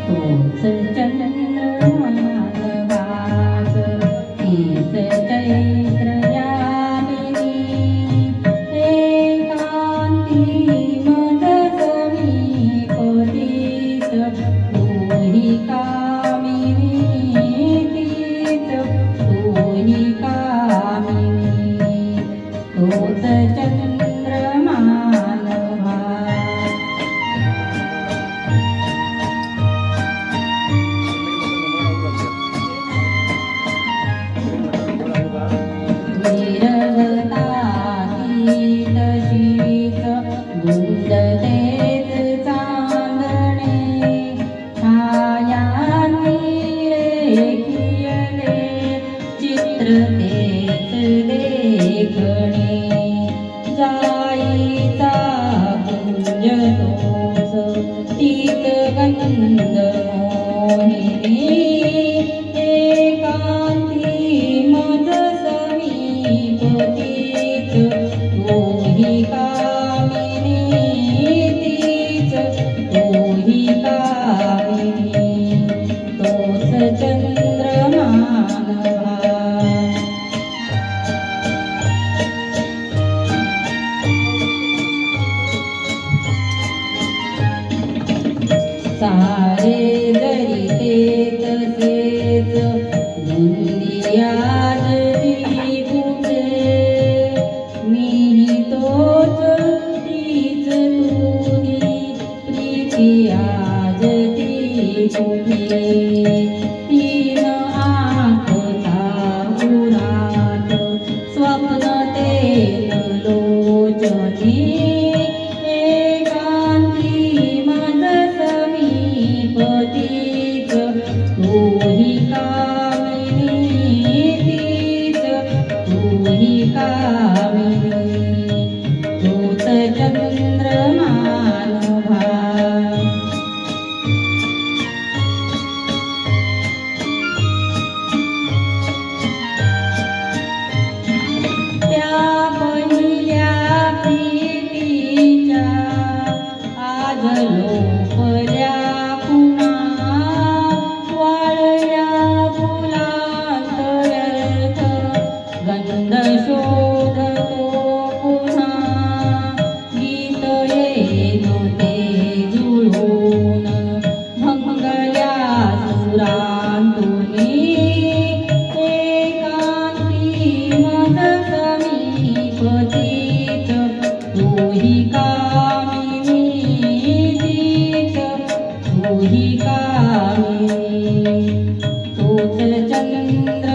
तोच चंद्रमानवास तीच चैत्र यामिनी एकांती मदसमी पतीच तूही कामिनी तीच तूही कामिनी तोच चंद्रमानवा वीरवतातीत शीत गुंडतेच चांदणे छायांनी रेखियले चित्र तेच देखणे जाईचा कुंज तोच तीच गंध मोहिनी एकांती मदसमी पतीच तूही कामिनी तीच तूही कामिनी तोच चंद्रमानवा सारे जरी तेच तेच धुंदिया जरी कुठे मीही तोच तीच तूही प्रीती आज ती कुठे तीन आठता उरात स्वप्न तेन लोचनी एकांती मदसमी पतीच तूही कामिनी तीच तूही कामिनी तोच चंद्रमानवा त्या पहिल्या प्रीतीच्या आज लोपल्या पुन्हा वाळल्या फुलांत व्यर्थ गंध शोधतो पुन्हा गीत येन ते जुळून भंगल्या सुरांतुनी एकांती मदसमी पतीच तूही कामिनी तीच तूही कामिनी तोच चंद्र